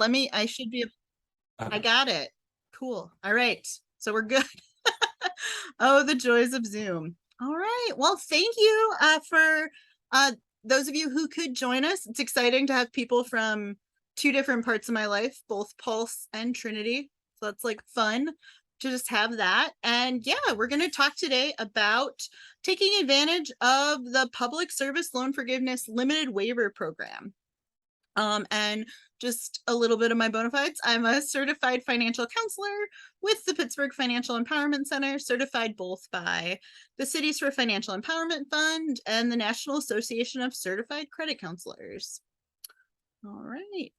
I should be, I got it. Cool. All right. So we're good. Oh, the joys of Zoom. All right. Well, thank you for those of you who could join us. It's exciting to have people from two different parts of my life, both Pulse and Trinity. So that's like fun to just have that. And yeah, we're going to talk today about taking advantage of the Public Service Loan Forgiveness Limited Waiver Program. And just a little bit of my bona fides. I'm a certified financial counselor with the Pittsburgh Financial Empowerment Center, certified both by the Cities for Financial Empowerment Fund and the National Association of Certified Credit Counselors. All right.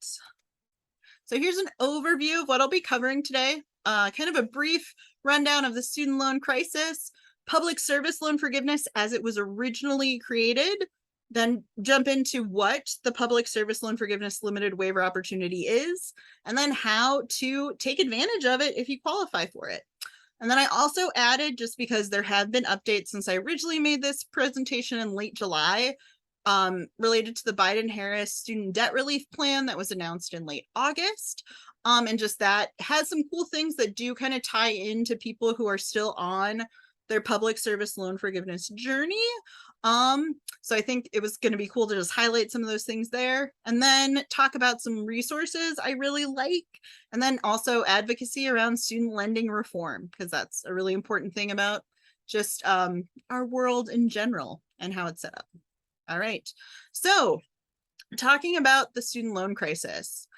So here's an overview of what I'll be covering today. Kind of a brief rundown of the student loan crisis, public service loan forgiveness as it was originally created, then jump into what the Public Service Loan Forgiveness Limited Waiver Opportunity is, and then how to take advantage of it if you qualify for it. And then I also added, just because there have been updates since I originally made this presentation in late July, related to the Biden-Harris Student Debt Relief Plan that was announced in late August. And just that has some cool things that do kind of tie into people who are still on their public service loan forgiveness journey. So I think it was going to be cool to just highlight some of those things there, and then talk about some resources I really like, and then also advocacy around student lending reform, because that's a really important thing about just our world in general and how it's set up. All right, so talking about the student loan crisis.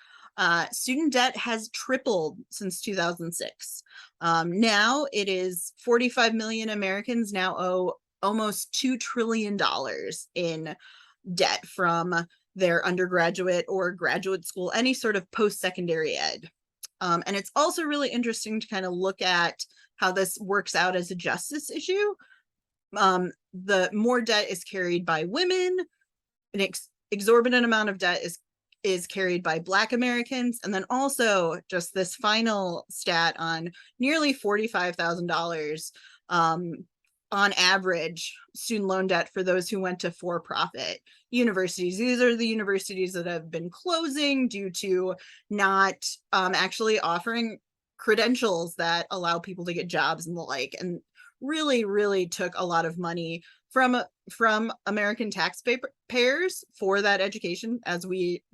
Student debt has tripled since 2006. Now it is 45 million Americans now owe almost $2 trillion in debt from their undergraduate or graduate school, any sort of post-secondary ed. And it's also really interesting to kind of look at how this works out as a justice issue. The more debt is carried by women, an exorbitant amount of debt is carried by Black Americans, and then also just this final stat on nearly $45,000 on average student loan debt for those who went to for-profit universities. These are the universities that have been closing due to not actually offering credentials that allow people to get jobs and the like, and really took a lot of money from American taxpayers for that education, as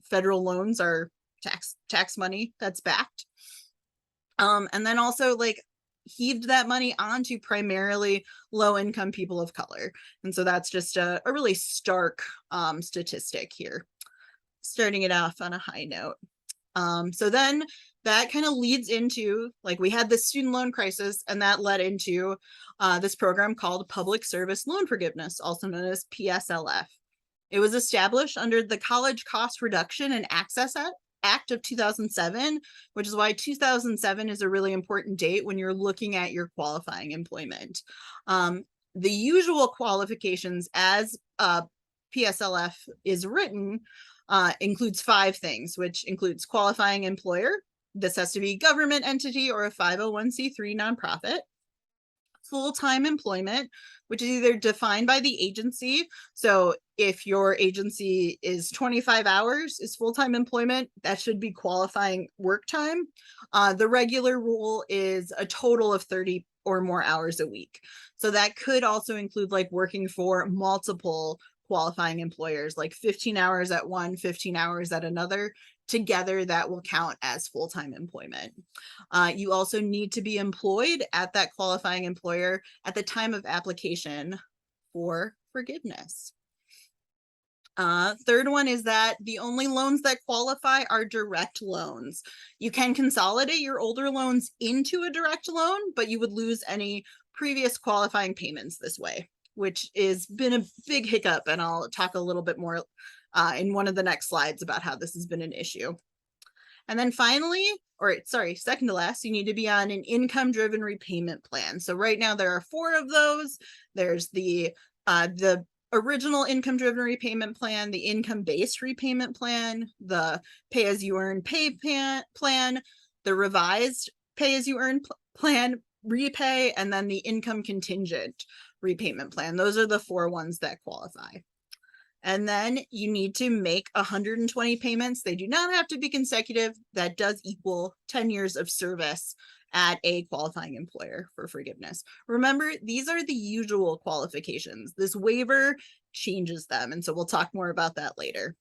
federal loans are tax money that's backed. And then also like heaved that money onto primarily low-income people of color. And so that's just a really stark statistic here, starting it off on a high note. So then that kind of leads into, like, we had this student loan crisis, and that led into this program called Public Service Loan Forgiveness, also known as PSLF. It was established under the College Cost Reduction and Access Act of 2007, which is why 2007 is a really important date when you're looking at your qualifying employment. The usual qualifications as PSLF is written includes 5 things, which includes qualifying employer. This has to be government entity or a 501c3 nonprofit. Full-time employment, which is either defined by the agency. So if your agency is 25 hours is full-time employment, that should be qualifying work time. The regular rule is a total of 30 or more hours a week. So that could also include like working for multiple qualifying employers, like 15 hours at one, 15 hours at another. Together, that will count as full-time employment. You also need to be employed at that qualifying employer at the time of application for forgiveness. Third one is that the only loans that qualify are direct loans. You can consolidate your older loans into a direct loan, but you would lose any previous qualifying payments this way, which has been a big hiccup, and I'll talk a little bit more in one of the next slides about how this has been an issue. And then finally, second to last, you need to be on an income-driven repayment plan. So right now there are 4 of those. There's the original income-driven repayment plan, the income-based repayment plan, the pay-as-you-earn plan, the revised pay-as-you-earn plan, repay, and then the income contingent repayment plan. Those are the 4 ones that qualify. And then you need to make 120 payments. They do not have to be consecutive. That does equal 10 years of service at a qualifying employer for forgiveness. Remember, these are the usual qualifications. This waiver changes them. And so we'll talk more about that later.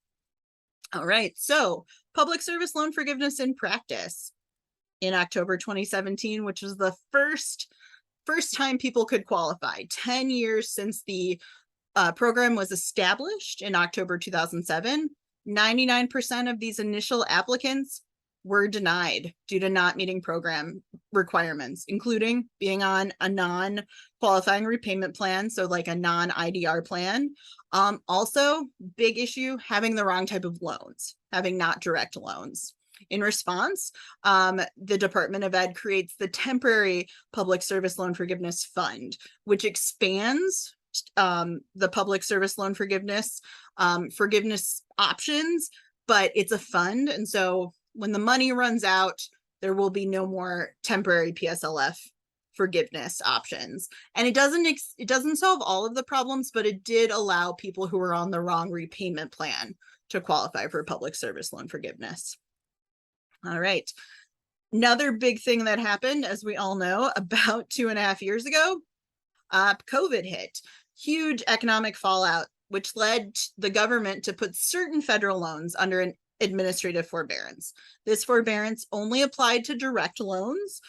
All right, so public service loan forgiveness in practice in October 2017, which was the first time people could qualify, 10 years since the program was established in October 2007. 99% of these initial applicants were denied due to not meeting program requirements, including being on a non-qualifying repayment plan, so like a non-IDR plan. Also, big issue, having the wrong type of loans, having not direct loans. In response, the Department of Ed creates the Temporary Public Service Loan Forgiveness Fund, which expands the public service loan forgiveness options, but it's a fund. And so when the money runs out, there will be no more temporary PSLF forgiveness options. And it doesn't solve all of the problems, but it did allow people who were on the wrong repayment plan to qualify for public service loan forgiveness. All right. Another big thing that happened, as we all know, about 2.5 years ago, COVID hit. Huge economic fallout, which led the government to put certain federal loans under an administrative forbearance. This forbearance only applied to direct loans,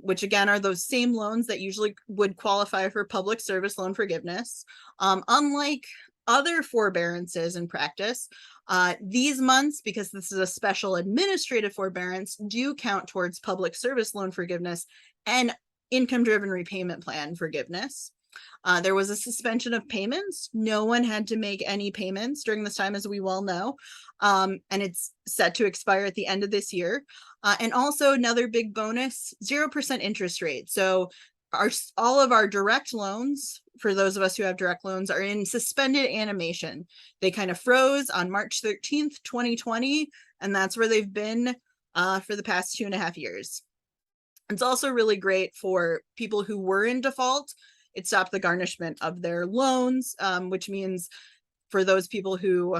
which again are those same loans that usually would qualify for public service loan forgiveness. Unlike other forbearances in practice, these months, because this is a special administrative forbearance, do count towards public service loan forgiveness and income-driven repayment plan forgiveness. There was a suspension of payments. No one had to make any payments during this time, as we well know, and it's set to expire at the end of this year. And also another big bonus, 0% interest rate. So all of our direct loans, for those of us who have direct loans, are in suspended animation. They kind of froze on March 13th, 2020, and that's where they've been for the past 2.5 years. It's also really great for people who were in default. It stopped the garnishment of their loans, which means for those people who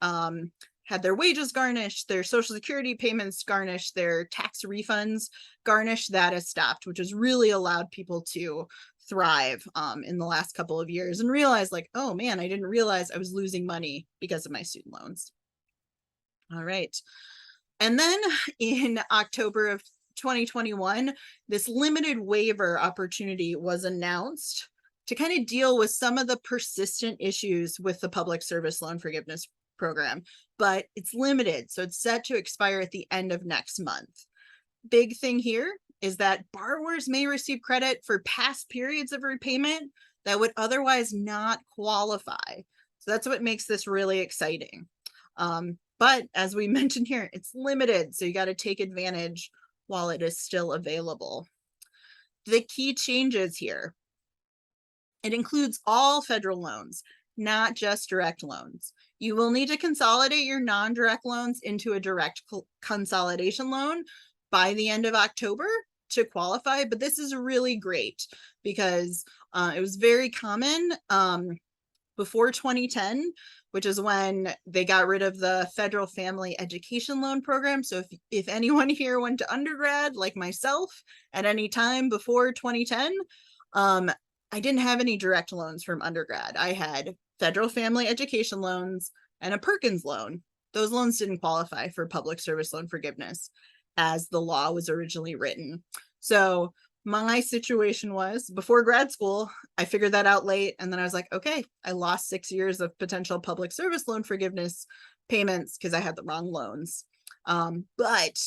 had their wages garnished, their Social Security payments garnished, their tax refunds garnished, that has stopped, which has really allowed people to thrive in the last couple of years and realize like, oh man, I didn't realize I was losing money because of my student loans. All right. And then in October of 2021, this limited waiver opportunity was announced to kind of deal with some of the persistent issues with the public service loan forgiveness program, but it's limited. So it's set to expire at the end of next month. Big thing here is that borrowers may receive credit for past periods of repayment that would otherwise not qualify. So that's what makes this really exciting. But as we mentioned here, it's limited. So you got to take advantage while it is still available. The key changes here. It includes all federal loans, not just direct loans. You will need to consolidate your non-direct loans into a direct consolidation loan by the end of October to qualify. But this is really great because it was very common before 2010, which is when they got rid of the federal family education loan program. So if anyone here went to undergrad like myself at any time before 2010, I didn't have any direct loans from undergrad. I had federal family education loans and a Perkins loan. Those loans didn't qualify for public service loan forgiveness as the law was originally written. So my situation was before grad school, I figured that out late. And then I was like, okay, I lost 6 years of potential public service loan forgiveness payments because I had the wrong loans. But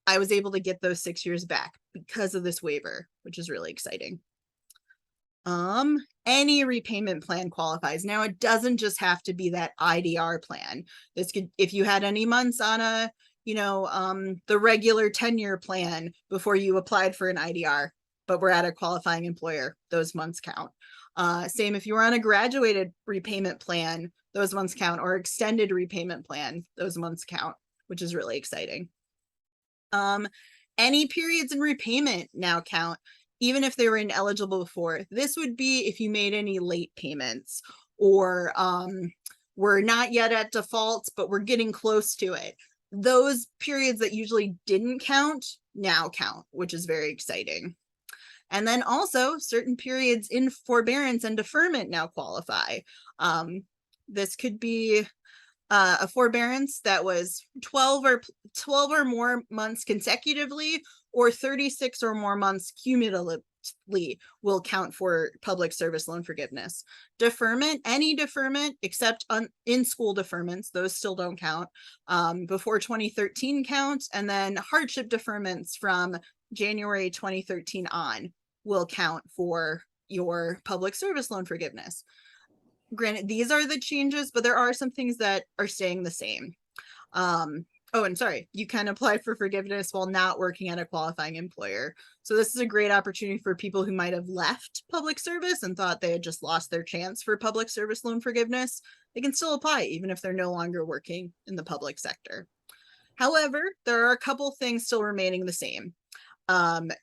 I was able to get those 6 years back because of this waiver, which is really exciting. Any repayment plan qualifies. Now, it doesn't just have to be that IDR plan. This could, if you had any months on a the regular 10-year plan before you applied for an IDR, but we're at a qualifying employer, those months count. Same if you were on a graduated repayment plan, those months count, or extended repayment plan, those months count, which is really exciting. Any periods in repayment now count, even if they were ineligible before. This would be if you made any late payments or we're not yet at default, but we're getting close to it. Those periods that usually didn't count now count, which is very exciting. And then also certain periods in forbearance and deferment now qualify. This could be a forbearance that was 12 or more months consecutively, or 36 or more months cumulatively will count for public service loan forgiveness. Deferment, any deferment except in-school deferments, those still don't count. Before 2013 count, and then hardship deferments from January 2013 on will count for your public service loan forgiveness. Granted, these are the changes, but there are some things that are staying the same. Oh, and sorry, you can apply for forgiveness while not working at a qualifying employer. So this is a great opportunity for people who might have left public service and thought they had just lost their chance for public service loan forgiveness. They can still apply even if they're no longer working in the public sector. However, there are a couple things still remaining the same.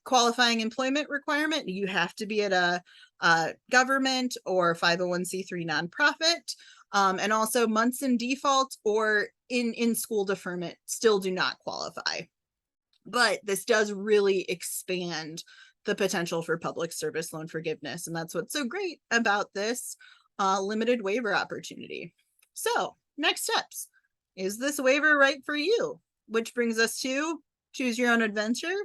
Qualifying employment requirement, you have to be at a government or 501c3 nonprofit, and also months in default or in school deferment still do not qualify. But this does really expand the potential for public service loan forgiveness, and that's what's so great about this limited waiver opportunity. So next steps. Is this waiver right for you? Which brings us to choose your own adventure,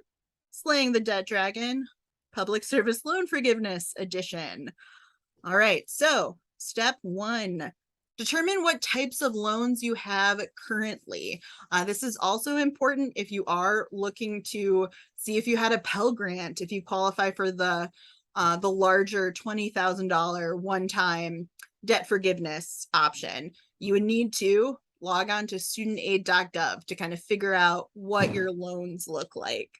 Slaying the Debt Dragon, Public Service Loan Forgiveness Edition. All right, so step 1, determine what types of loans you have currently. This is also important if you are looking to see if you had a Pell Grant, if you qualify for the larger $20,000 one-time debt forgiveness option. You would need to log on to studentaid.gov to kind of figure out what your loans look like.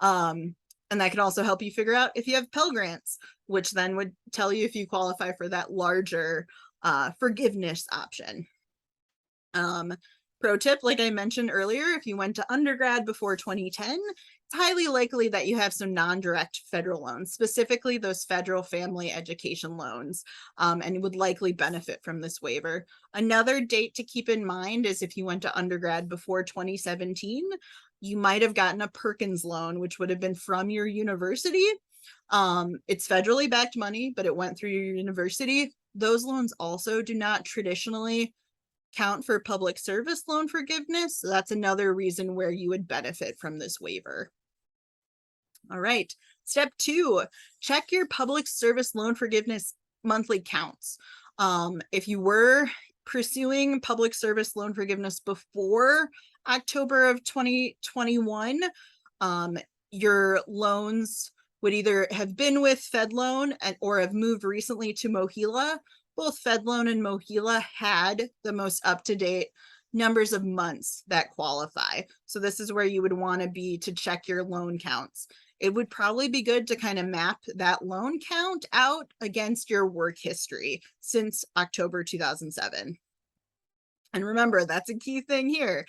And that can also help you figure out if you have Pell Grants, which then would tell you if you qualify for that larger forgiveness option. Pro tip, like I mentioned earlier, if you went to undergrad before 2010, it's highly likely that you have some non-direct federal loans, specifically those federal family education loans, and would likely benefit from this waiver. Another date to keep in mind is if you went to undergrad before 2017, you might have gotten a Perkins loan, which would have been from your university. It's federally backed money, but it went through your university. Those loans also do not traditionally count for public service loan forgiveness. So that's another reason where you would benefit from this waiver. All right, step 2, check your public service loan forgiveness monthly counts. If you were pursuing public service loan forgiveness before October of 2021, your loans would either have been with FedLoan or have moved recently to Mohila. Both FedLoan and Mohila had the most up-to-date numbers of months that qualify. So this is where you would want to be to check your loan counts. It would probably be good to kind of map that loan count out against your work history since October 2007. And remember, that's a key thing here.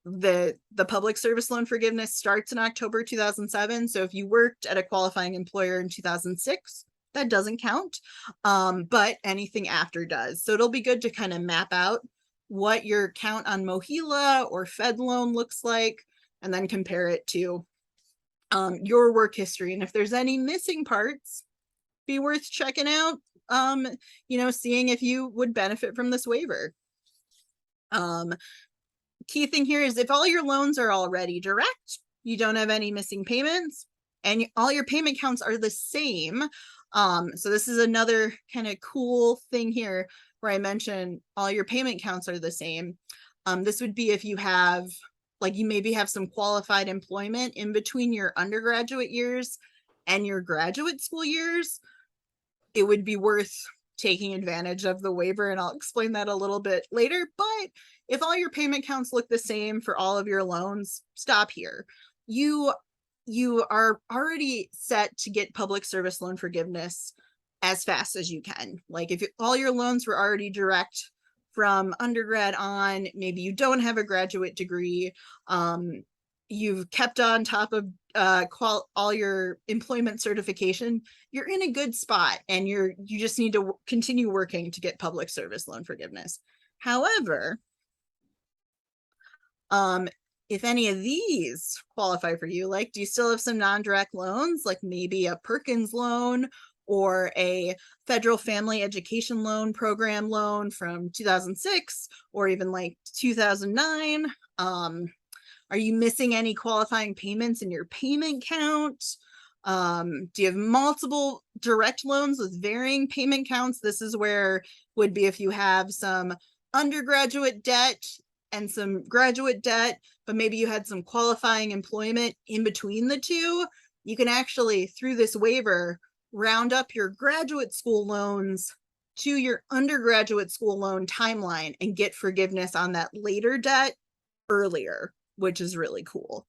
The public service loan forgiveness starts in October 2007. So if you worked at a qualifying employer in 2006, that doesn't count, but anything after does. So it'll be good to kind of map out what your count on Mohila or FedLoan looks like, and then compare it to your work history. And if there's any missing parts, be worth checking out, seeing if you would benefit from this waiver. Key thing here is if all your loans are already direct, you don't have any missing payments, and all your payment counts are the same. So this is another kind of cool thing here where I mentioned all your payment counts are the same. This would be if you have, like, you maybe have some qualified employment in between your undergraduate years and your graduate school years. It would be worth taking advantage of the waiver, and I'll explain that a little bit later. But if all your payment counts look the same for all of your loans, stop here. You are already set to get public service loan forgiveness as fast as you can. Like if all your loans were already direct from undergrad on, maybe you don't have a graduate degree, you've kept on top of all your employment certification, you're in a good spot, and you just need to continue working to get public service loan forgiveness. However, if any of these qualify for you, like, do you still have some non-direct loans, like maybe a Perkins loan or a federal family education loan program loan from 2006 or even like 2009? Are you missing any qualifying payments in your payment count? Do you have multiple direct loans with varying payment counts? This is where would be if you have some undergraduate debt and some graduate debt, but maybe you had some qualifying employment in between the two. You can actually, through this waiver, round up your graduate school loans to your undergraduate school loan timeline and get forgiveness on that later debt earlier, which is really cool.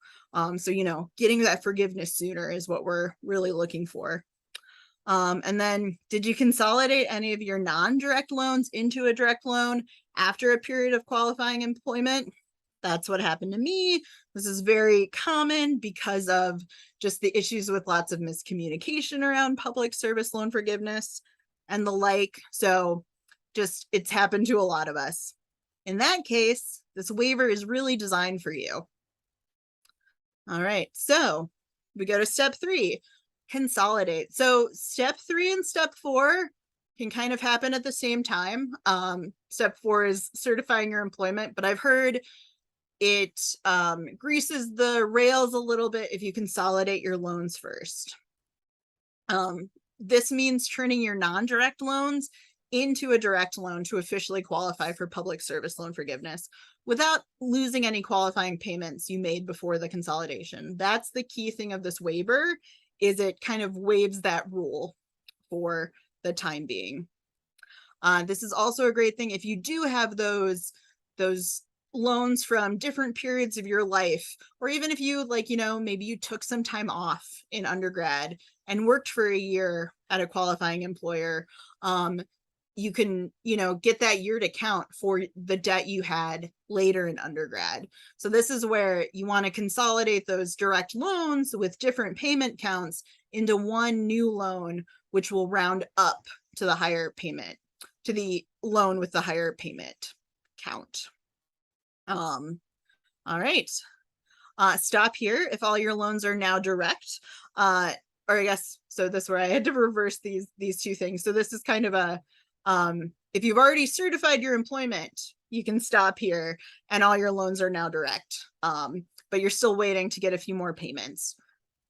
So, getting that forgiveness sooner is what we're really looking for. And then, did you consolidate any of your non-direct loans into a direct loan after a period of qualifying employment? That's what happened to me. This is very common because of just the issues with lots of miscommunication around public service loan forgiveness and the like. So just, it's happened to a lot of us. In that case, this waiver is really designed for you. All right, so we go to step 3, consolidate. So step 3 and step 4 can kind of happen at the same time. Step 4 is certifying your employment, but I've heard it greases the rails a little bit if you consolidate your loans first. This means turning your non-direct loans into a direct loan to officially qualify for public service loan forgiveness without losing any qualifying payments you made before the consolidation. That's the key thing of this waiver, is it kind of waives that rule for the time being. This is also a great thing if you do have those loans from different periods of your life, or even if you maybe you took some time off in undergrad and worked for a year at a qualifying employer. You can, get that year to count for the debt you had later in undergrad. So this is where you want to consolidate those direct loans with different payment counts into one new loan, which will round up to the higher payment, to the loan with the higher payment count. All right. Stop here if all your loans are now direct. Or I guess, so this is where I had to reverse these two things. So this is kind of a, if you've already certified your employment, you can stop here and all your loans are now direct. But you're still waiting to get a few more payments.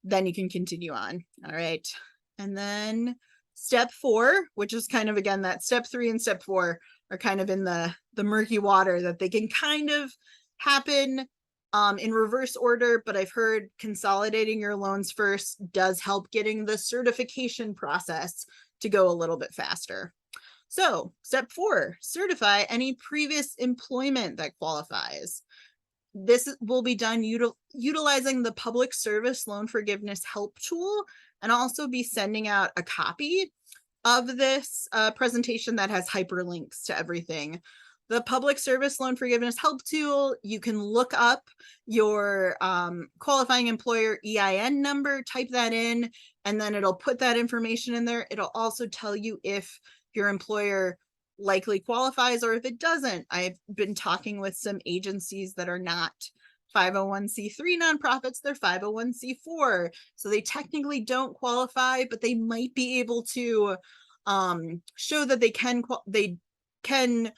Then you can continue on. All right. And then step 4, which is kind of, again, that step 3 and step 4 are kind of in the murky water, that they can kind of happen in reverse order, but I've heard consolidating your loans first does help getting the certification process to go a little bit faster. So step 4, certify any previous employment that qualifies. This will be done utilizing the public service loan forgiveness help tool, and also be sending out a copy of this presentation that has hyperlinks to everything. The public service loan forgiveness help tool, you can look up your qualifying employer EIN number, type that in, and then it'll put that information in there. It'll also tell you if your employer likely qualifies or if it doesn't. I've been talking with some agencies that are not 501c3 nonprofits, they're 501c4. So they technically don't qualify, but they might be able to show that they can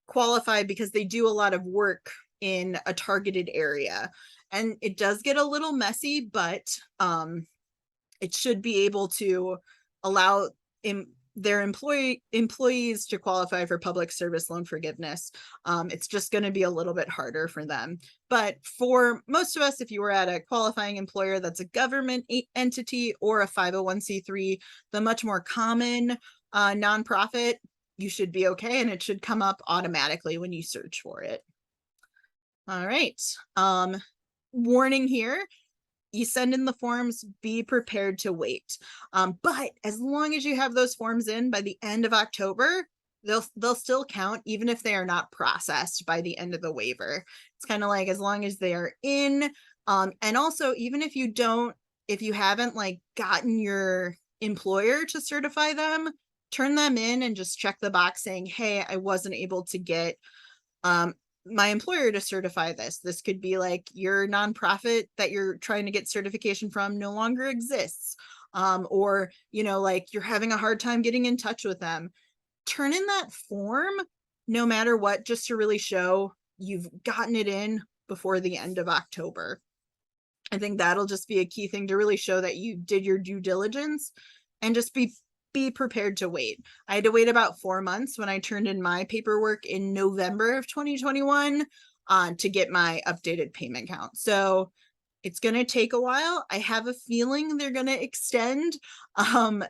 qualify because they do a lot of work in a targeted area. And it does get a little messy, but it should be able to allow their employees to qualify for public service loan forgiveness. It's just going to be a little bit harder for them. But for most of us, if you were at a qualifying employer that's a government entity or a 501c3, the much more common nonprofit, you should be okay, and it should come up automatically when you search for it. All right. Warning here. You send in the forms, be prepared to wait. But as long as you have those forms in by the end of October, they'll still count, even if they are not processed by the end of the waiver. It's kind of like, as long as they are in And also, even if you haven't like gotten your employer to certify them, turn them in and just check the box saying, hey, I wasn't able to get my employer to certify this. This could be like your nonprofit that you're trying to get certification from no longer exists. Or, like you're having a hard time getting in touch with them. Turn in that form no matter what, just to really show you've gotten it in before the end of October. I think that'll just be a key thing to really show that you did your due diligence, and just be prepared to wait. I had to wait about 4 months when I turned in my paperwork in November of 2021 to get my updated payment count. So it's going to take a while. I have a feeling they're going to extend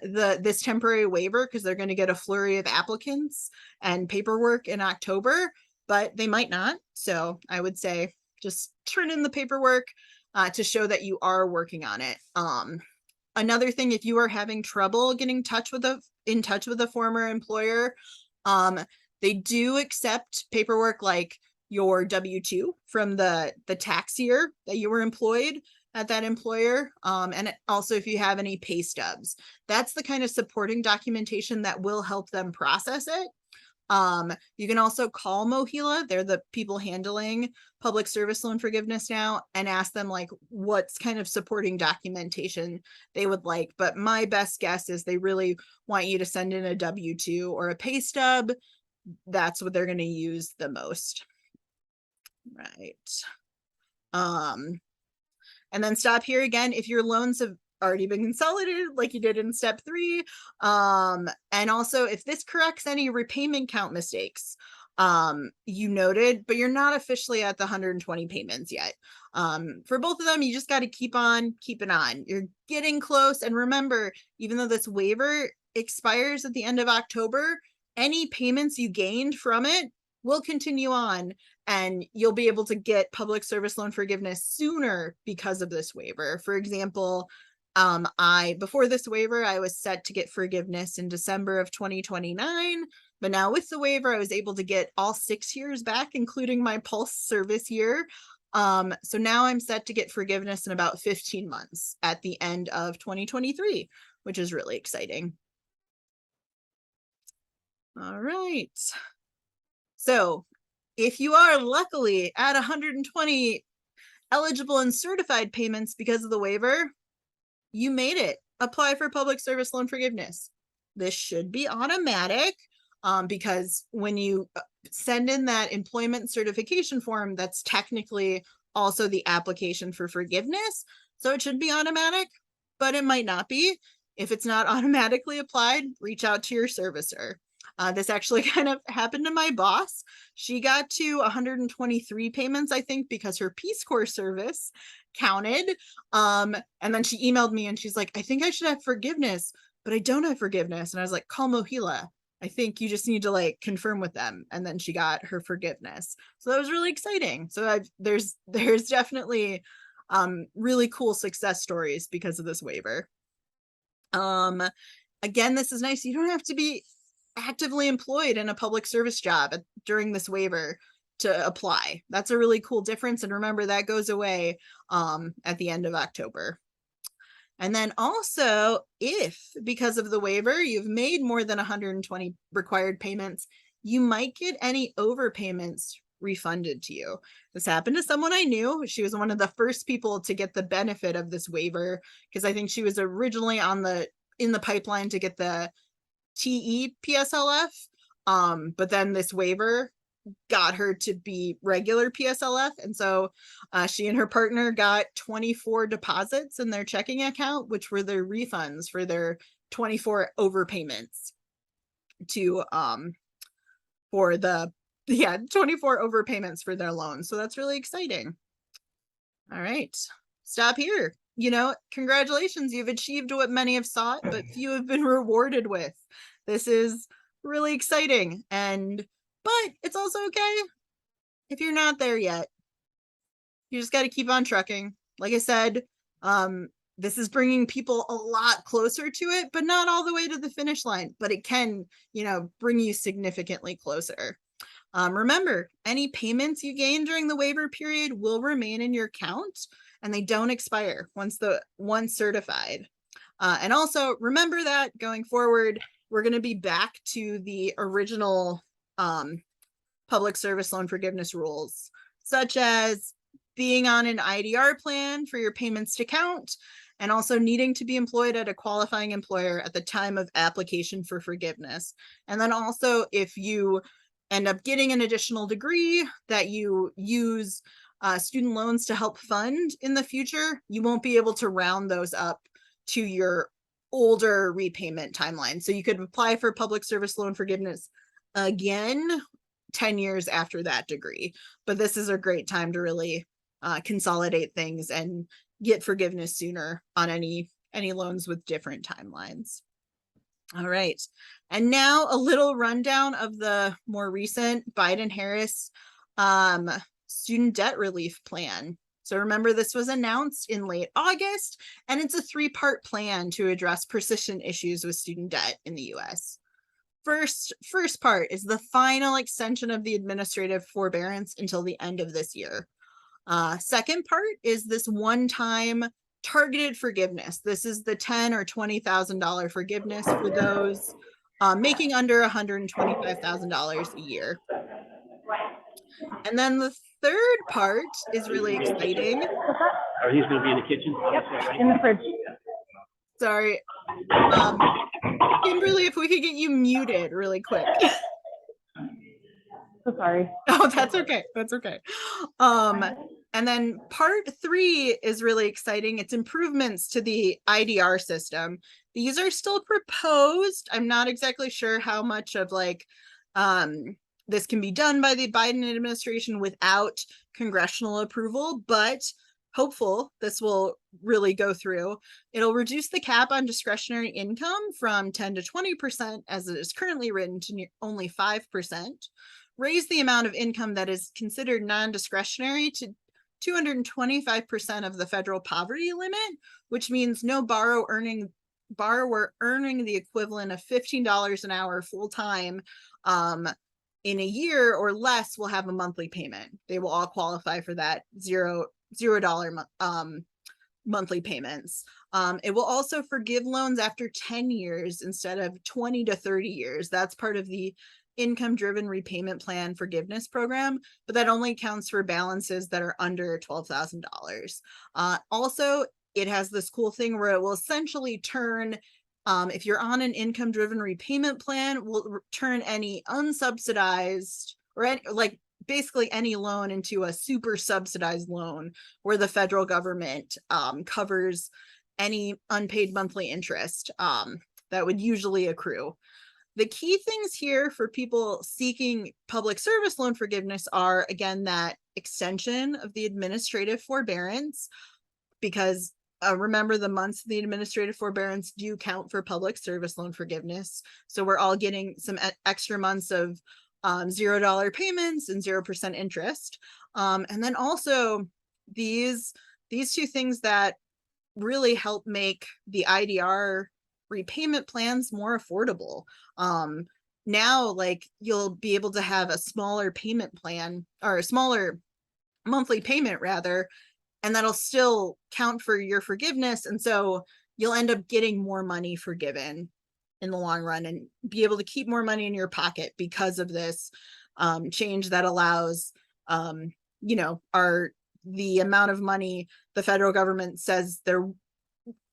this temporary waiver because they're going to get a flurry of applicants and paperwork in October, but they might not. So I would say just turn in the paperwork to show that you are working on it. Another thing, if you are having trouble getting in touch with a former employer, they do accept paperwork like your W-2 from the tax year that you were employed at that employer. And also if you have any pay stubs, that's the kind of supporting documentation that will help them process it. You can also call MOHELA. They're the people handling public service loan forgiveness now, and ask them like what's kind of supporting documentation they would like. But my best guess is they really want you to send in a W-2 or a pay stub. That's what they're going to use the most. Right. And then stop here again if your loans have already been consolidated like you did in step 3. And also if this corrects any repayment count mistakes you noted, but you're not officially at the 120 payments yet. For both of them, you just got to keep on keeping on. You're getting close. And remember, even though this waiver expires at the end of October, any payments you gained from it will continue on, and you'll be able to get public service loan forgiveness sooner because of this waiver. For example, before this waiver, I was set to get forgiveness in December of 2029, but now with the waiver, I was able to get all 6 years back, including my pulse service year. So now I'm set to get forgiveness in about 15 months at the end of 2023, which is really exciting. All right. So if you are luckily at 120 eligible and certified payments because of the waiver, you made it. Apply for public service loan forgiveness. This should be automatic because when you send in that employment certification form, that's technically also the application for forgiveness. So it should be automatic, but it might not be. If it's not automatically applied, reach out to your servicer. This actually kind of happened to my boss. She got to 123 payments, I think, because her Peace Corps service counted. And then she emailed me and she's like, I think I should have forgiveness, but I don't have forgiveness. And I was like, call MOHELA. I think you just need to like confirm with them. And then she got her forgiveness. So that was really exciting. So there's definitely really cool success stories because of this waiver. Again, this is nice. You don't have to be actively employed in a public service job during this waiver to apply. That's a really cool difference. And remember, that goes away at the end of October. And then also, if because of the waiver, you've made more than 120 required payments, you might get any overpayments refunded to you. This happened to someone I knew. She was one of the first people to get the benefit of this waiver because I think she was originally in the pipeline to get the TE PSLF, but then this waiver got her to be regular PSLF, and so she and her partner got 24 deposits in their checking account, which were their refunds for their 24 overpayments to 24 overpayments for their loan. So that's really exciting. All right, stop here. Congratulations, you've achieved what many have sought, but few have been rewarded with. This is really exciting, but it's also okay if you're not there yet. You just got to keep on trucking. Like I said, this is bringing people a lot closer to it, but not all the way to the finish line, but it can, bring you significantly closer. Remember, any payments you gain during the waiver period will remain in your account. and they don't expire once certified. And also remember that going forward, we're going to be back to the original public service loan forgiveness rules, such as being on an IDR plan for your payments to count, and also needing to be employed at a qualifying employer at the time of application for forgiveness. And then also, if you end up getting an additional degree that you use student loans to help fund in the future, you won't be able to round those up to your older repayment timeline. So you could apply for public service loan forgiveness again 10 years after that degree. But this is a great time to really consolidate things and get forgiveness sooner on any loans with different timelines. All right. And now a little rundown of the more recent Biden-Harris student debt relief plan. So remember, this was announced in late August, and it's a 3-part plan to address persistent issues with student debt in the US. First part is the final extension of the administrative forbearance until the end of this year. Second part is this one-time targeted forgiveness. This is the $10,000 or $20,000 forgiveness for those making under $125,000 a year. And then the third part is really exciting. Are these going to be in the kitchen? Yep, in the fridge. Sorry. Kimberly, if we could get you muted really quick. So sorry. Oh, that's okay. That's okay. And then part 3 is really exciting. It's improvements to the IDR system. These are still proposed. I'm not exactly sure how much of this can be done by the Biden administration without congressional approval, but hopeful this will really go through. It'll reduce the cap on discretionary income from 10 to 20%, as it is currently written, to only 5%, raise the amount of income that is considered non-discretionary to 225% of the federal poverty limit, which means no borrower earning the equivalent of $15 an hour full-time in a year or less will have a monthly payment. They will all qualify for that $0 monthly payments. It will also forgive loans after 10 years instead of 20 to 30 years. That's part of the income-driven repayment plan forgiveness program, but that only counts for balances that are under $12,000. Also, it has this cool thing where it will essentially turn, if you're on an income-driven repayment plan, will turn any unsubsidized or basically any loan into a super subsidized loan where the federal government covers any unpaid monthly interest that would usually accrue. The key things here for people seeking public service loan forgiveness are, again, that extension of the administrative forbearance, because remember, the months of the administrative forbearance do count for public service loan forgiveness. So we're all getting some extra months of $0 payments and 0% interest. And then also these 2 things that really help make the IDR repayment plans more affordable. Now, you'll be able to have a smaller payment plan, or a smaller monthly payment rather, and that'll still count for your forgiveness. And so you'll end up getting more money forgiven in the long run and be able to keep more money in your pocket because of this change that allows, the amount of money the federal government says they're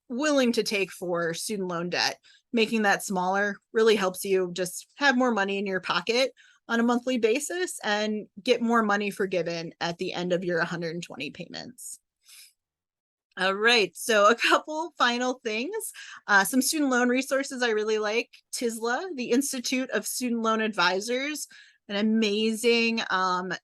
willing to take for student loan debt. Making that smaller really helps you just have more money in your pocket on a monthly basis and get more money forgiven at the end of your 120 payments. All right, so a couple final things. Some student loan resources I really like. TISLA, the Institute of Student Loan Advisors, an amazing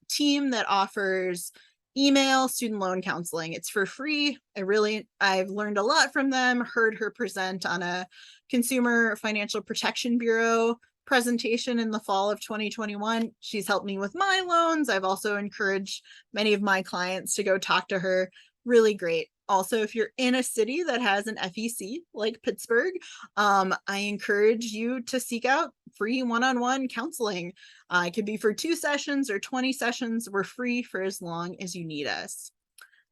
team that offers email student loan counseling. It's for free. I've learned a lot from them, heard her present on a Consumer Financial Protection Bureau presentation in the fall of 2021. She's helped me with my loans. I've also encouraged many of my clients to go talk to her. Really great. Also, if you're in a city that has an FEC like Pittsburgh, I encourage you to seek out free one-on-one counseling. It could be for 2 sessions or 20 sessions. We're free for as long as you need us.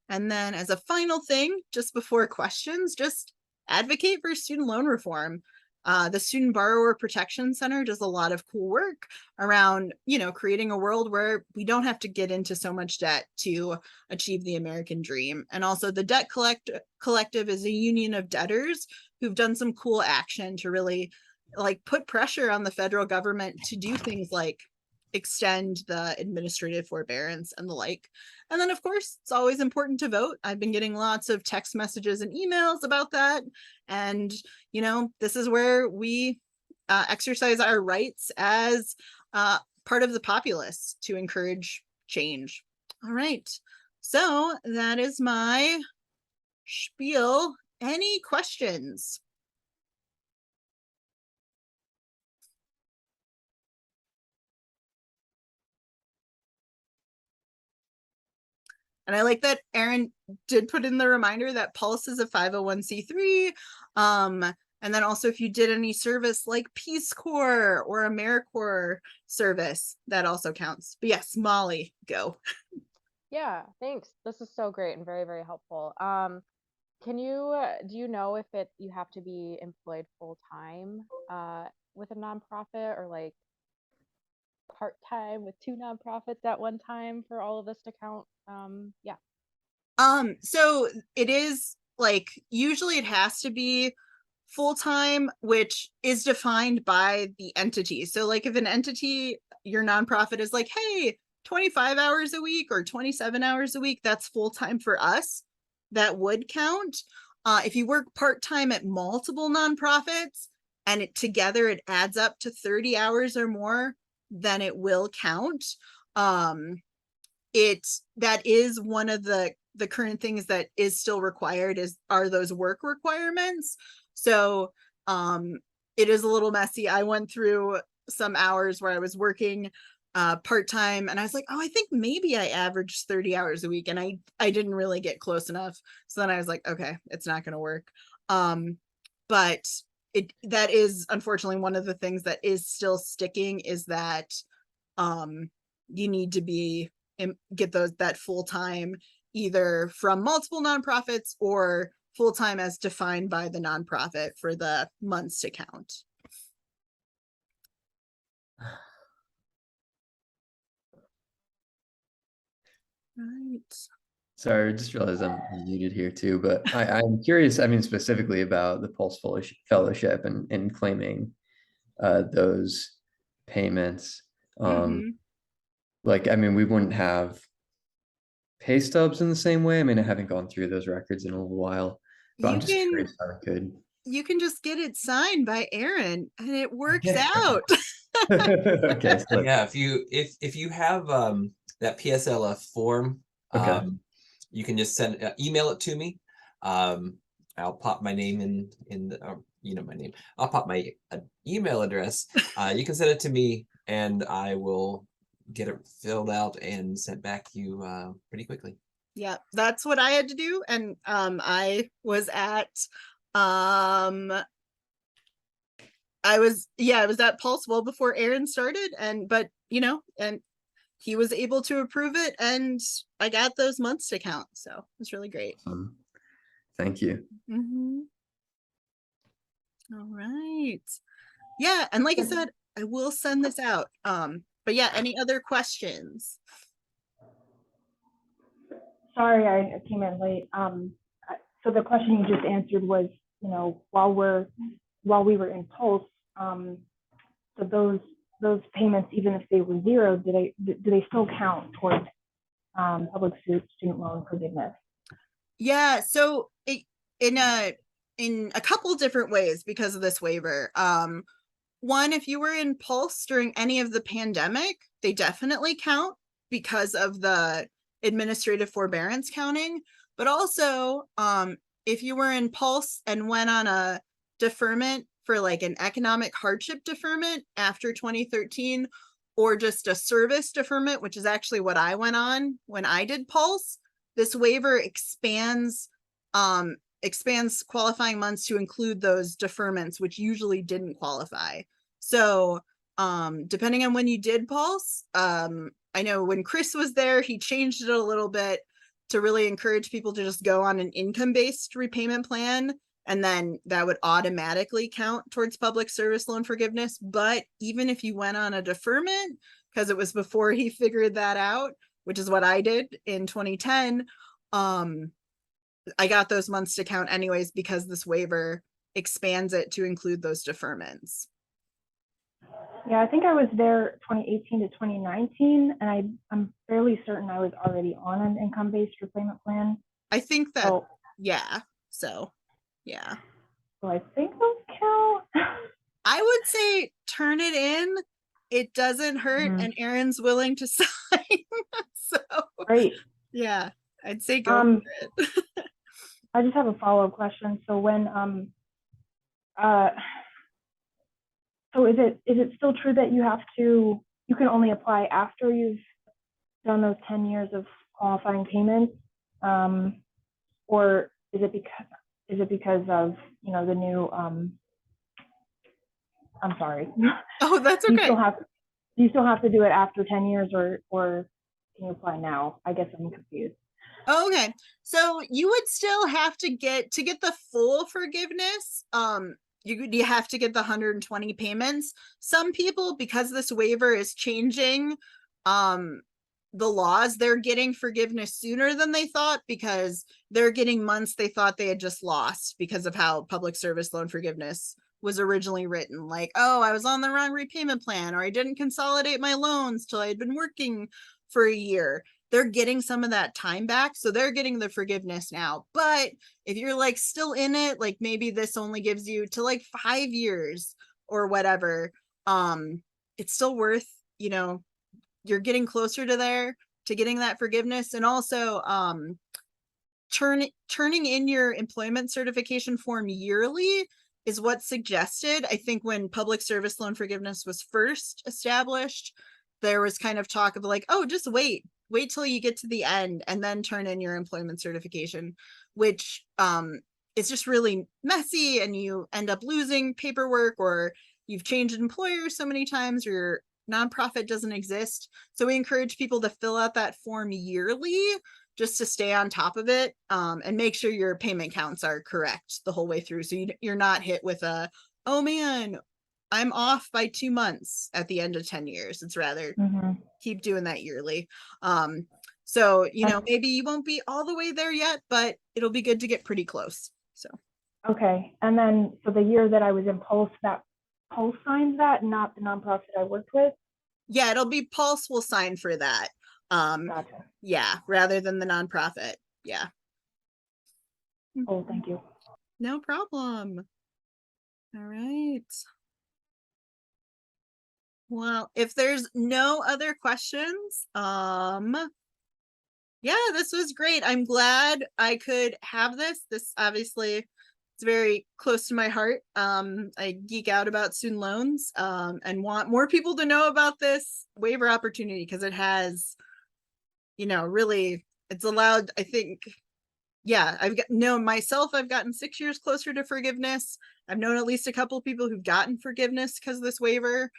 And then as a final thing, just before questions, just advocate for student loan reform. The Student Borrower Protection Center does a lot of cool work around, creating a world where we don't have to get into so much debt to achieve the American dream. And also the Debt Collective is a union of debtors who've done some cool action to really put pressure on the federal government to do things like extend the administrative forbearance and the like. And then, of course, it's always important to vote. I've been getting lots of text messages and emails about that. And, this is where we exercise our rights as part of the populace to encourage change. All right. So that is my spiel. Any questions? And I like that Aaron did put in the reminder that Pulse is a 501c3. And then also if you did any service like Peace Corps or AmeriCorps service, that also counts. But yes, Molly, go. Yeah, thanks. This is so great and very, very helpful. Do you know if you have to be employed full time with a nonprofit, or like part time with 2 nonprofits at one time for all of this to count? Yeah. So it is usually it has to be full-time, which is defined by the entity. So if an entity, your nonprofit is like, hey, 25 hours a week or 27 hours a week, that's full-time for us. That would count. If you work part-time at multiple nonprofits and together it adds up to 30 hours or more, then it will count. That is one of the current things that is still required are those work requirements. So it is a little messy. I went through some hours where I was working part-time and I was like, oh, I think maybe I averaged 30 hours a week, and I didn't really get close enough. So then I was like, okay, it's not going to work. But that is unfortunately one of the things that is still sticking, is that you need to get that full-time either from multiple nonprofits or full-time as defined by the nonprofit for the months to count. Right. Sorry, I just realized I'm muted here too, but I'm curious, specifically about the Pulse Fellowship and claiming those payments. We wouldn't have pay stubs in the same way. I haven't gone through those records in a little while, but I'm just curious how I could. You can just get it signed by Aaron and it works out. Okay. So yeah, if you have that PSLF form, okay. You can just email it to me. I'll pop my name in the, my name. I'll pop my email address. You can send it to me and I will get it filled out and sent back to you pretty quickly. Yeah, that's what I had to do. And I was at I was at Pulse well before Aaron started, but and he was able to approve it and I got those months to count. So it's really great. Thank you. All right. Yeah, and like I said, I will send this out. But yeah, any other questions? Sorry, I came in late. So the question you just answered was, while we were in Pulse, so those payments, even if they were zero, do they still count towards public student loan forgiveness? Yeah, so in a couple different ways because of this waiver. One, if you were in Pulse during any of the pandemic, they definitely count because of the administrative forbearance counting. But also, if you were in Pulse and went on a deferment for an economic hardship deferment after 2013, or just a service deferment, which is actually what I went on when I did Pulse, this waiver expands qualifying months to include those deferments, which usually didn't qualify. So depending on when you did Pulse, I know when Chris was there, he changed it a little bit. to really encourage people to just go on an income-based repayment plan, and then that would automatically count towards public service loan forgiveness. But even if you went on a deferment, because it was before he figured that out, which is what I did in 2010, I got those months to count anyways, because this waiver expands it to include those deferments. Yeah, I think I was there 2018 to 2019, and I'm fairly certain I was already on an income-based repayment plan. I think that, So, yeah. So, yeah. so I think those count. I would say turn it in. It doesn't hurt, Mhm. and Aaron's willing to sign. So, Great. yeah, I'd say go for it. I just have a follow-up question. So when so is it still true that you can only apply after you've done those 10 years of qualifying payments, or is it because of the new I'm sorry. Oh, that's Do you okay. still have to do it after 10 years, or can you apply now? I guess I'm confused. Okay, so you would still have to get the full forgiveness. You have to get the 120 payments. Some people, because this waiver is changing the laws, they're getting forgiveness sooner than they thought, because they're getting months they thought they had just lost because of how public service loan forgiveness was originally written. Like, oh, I was on the wrong repayment plan, or I didn't consolidate my loans till I had been working for a year. They're getting some of that time back, so they're getting the forgiveness now. But if you're like still in it, like maybe this only gives you to like 5 years or whatever, it's still worth, you're getting closer to getting that forgiveness. And also turning in your employment certification form yearly is what's suggested. I think when public service loan forgiveness was first established, there was kind of talk of like, oh, just wait till you get to the end and then turn in your employment certification, which it's just really messy, and you end up losing paperwork, or you've changed employers so many times, or your nonprofit doesn't exist. So we encourage people to fill out that form yearly just to stay on top of it, and make sure your payment counts are correct the whole way through. So you're not hit with a, oh man, I'm off by 2 months at the end of 10 years. It's rather keep doing that yearly. So, maybe you won't be all the way there yet, but it'll be good to get pretty close. So. Okay. And then, so the year that I was in Pulse, that Pulse signs that, not the nonprofit I worked with? Yeah, it'll be Pulse will sign for that. Gotcha. Yeah, rather than the nonprofit. Yeah. Oh, thank you. No problem. All right. Well, if there's no other questions, yeah, this was great. I'm glad I could have this. This obviously is very close to my heart. I geek out about student loans, and want more people to know about this waiver opportunity, because it has, really, it's allowed, I think, yeah, I've gotten 6 years closer to forgiveness. I've known at least a couple of people who've gotten forgiveness because of this waiver.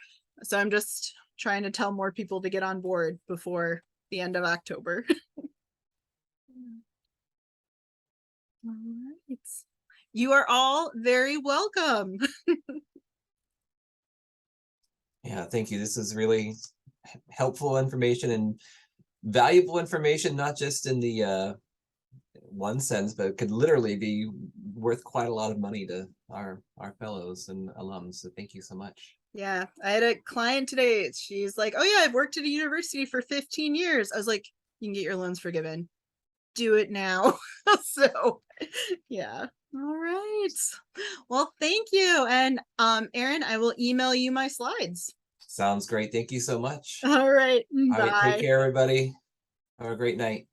So I'm just trying to tell more people to get on board before the end of October. All right. You are all very welcome. Yeah, thank you. This is really helpful information and valuable information, not just in the one sense, but it could literally be worth quite a lot of money to our fellows and alums. So thank you so much. Yeah, I had a client today. She's like, oh yeah, I've worked at a university for 15 years. I was like, you can get your loans forgiven. Do it now. So yeah. All right. Well, thank you. And Aaron, I will email you my slides. Sounds great. Thank you so much. All right. All right, take Bye. care, everybody. Have a great night.